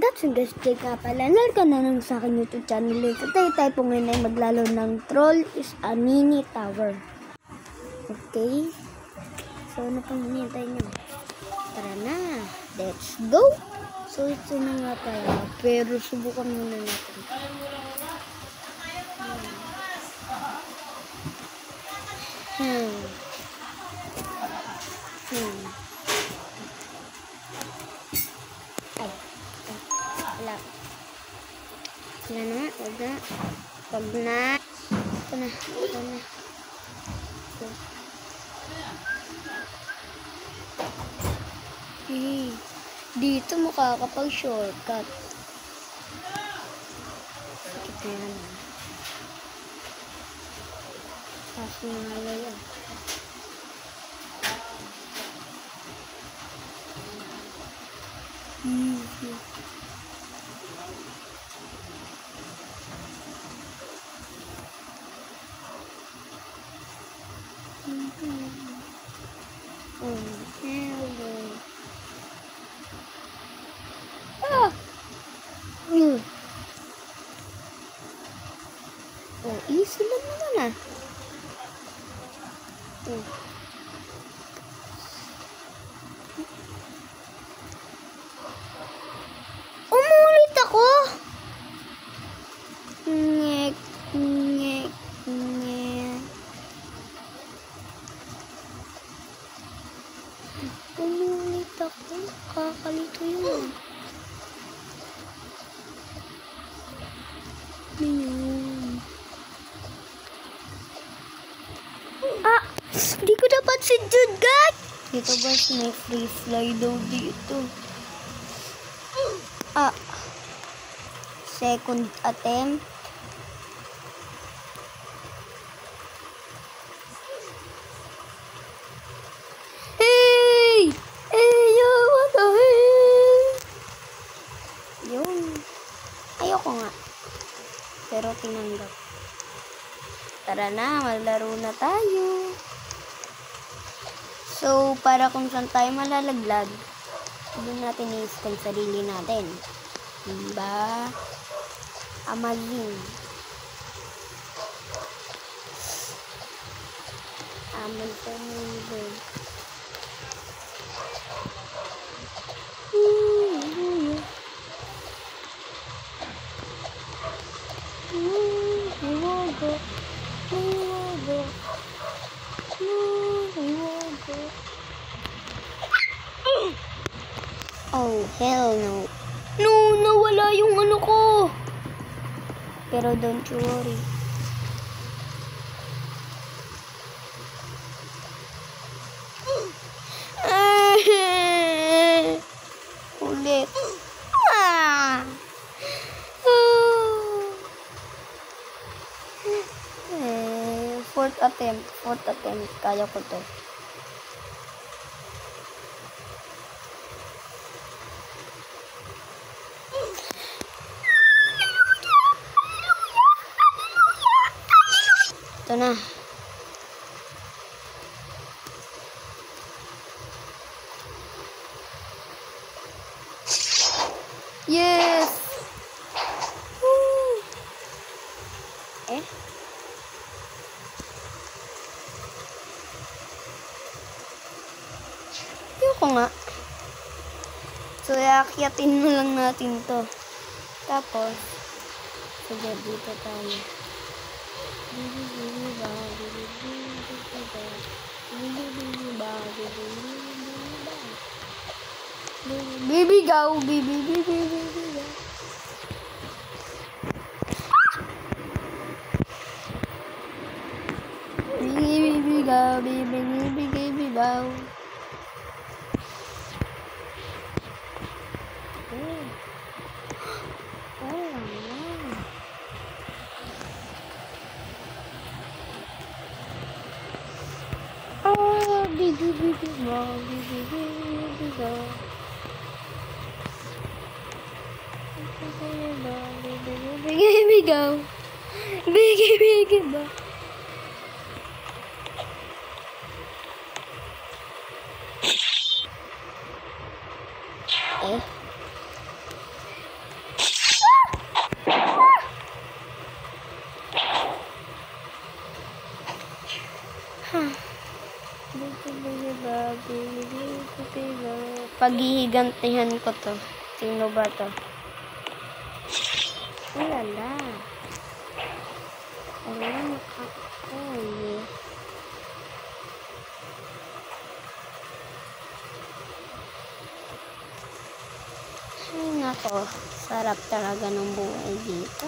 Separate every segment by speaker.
Speaker 1: That's yung guys, Jake nga pala. Welcome na lang sa akin YouTube channel. So tayo po ngayon ay maglaro ng Troll is a Mini Tower. Okay. So ano pang hinihintay nyo? Tara na. Let's go! So ito na nga pala. Pero subukan muna natin. Wala. Wala na. Wag na. Wag na. Ito na. Ito na. Dito makakapag-shortcut. Sakit na yan. Kaso nga yan. Oh, easy lang naman ah. Umulit ako. Ngek, ngek, ngek. Umulit ako. Kakalito yun. Hindi ko dapat si Jude, guys. Dito guys, may free fly daw dito. Second attempt. Hey! Hey, yo, what the hell? Yun. Ayoko nga. Pero tinanggap. Tara na, maglaro na tayo. So, para kung saan tayo malalaglag, doon natin i-stand sarili natin. Diba? Amazing. Amazing. Oh, hell no. No, nawala yung ano ko. Pero don't you worry. Ulit. Fourth attempt. Kaya ko to. Ito na. Yes! Woo! Ayoko nga. So, iakyatin mo lang natin to. Tapos, sige, dito tayo. Baby go, baby go. Baby go, baby go. Baby go. Baby go. Paghihigantihan ko to. Sino ba to? Ulala. Wala makakoy. Ay nako, sarap talaga ng buhay dito.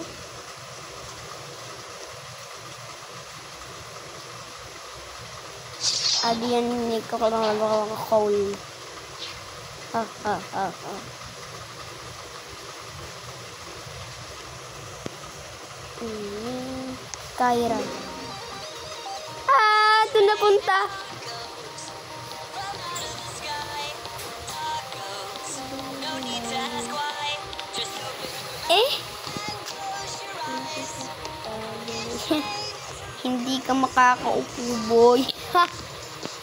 Speaker 1: Adiyan ni ko lang nagkakakoy. Ha ha ha ha. Kyra. Doon napunta. Hindi ka makakaupo, boy. Ha!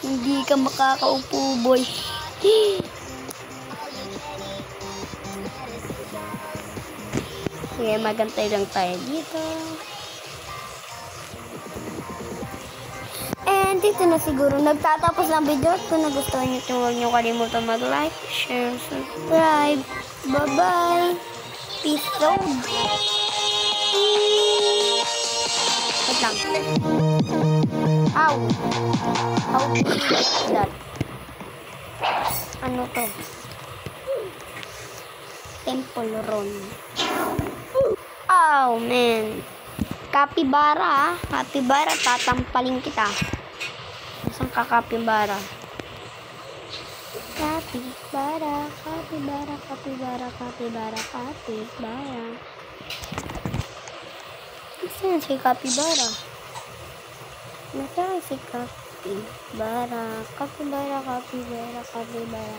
Speaker 1: Hindi ka makakaupo, boy. Sige, magantay lang tayo dito. And dito na siguro nagtatapos ang video. Kung nagustuhan nyo ito, huwag nyo kalimutan mag-like, share, subscribe. Bye-bye. Peace out. Wait lang. Ow. How do you like that? Ano to? Temple Run. Oh, man. Capybara, Capybara, tatampalin kita. Saan ka, Capybara? Capybara, Capybara, Capybara, Capybara, Capybara. Saan si Capybara? Nasaan si Capybara? Capybara, Capybara, Capybara.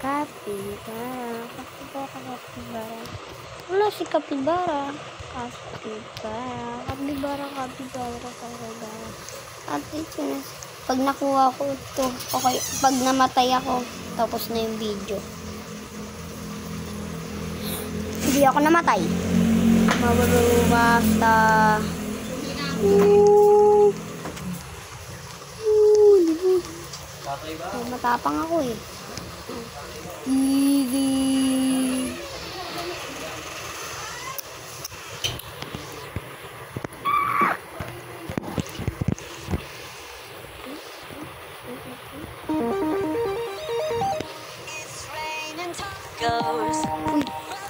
Speaker 1: Capybara, Capybara, Capybara. Wala si Capybara. Capybara, Capybara, Capybara, Capybara. At ito na. Pag nakuha ko ito, okay. Pag namatay ako, tapos na yung video. Hindi ako namatay. Mababasta. Matapang ako eh. Easy.
Speaker 2: Tacos,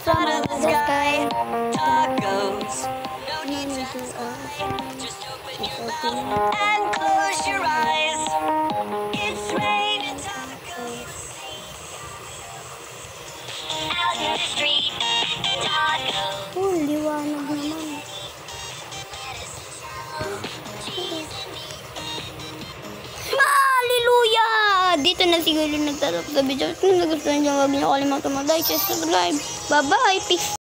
Speaker 2: out of the sky. Tacos, no need to hide. Just open your mouth and close your eyes. It's raining tacos. Out in the street, tacos.
Speaker 1: Liwanag naman. Hallelujah! Dito na siguro nagtatapos sa video. Kung nagustuhan nyo, huwag nyo kalimutan mag-like, subscribe. Bye-bye! Peace!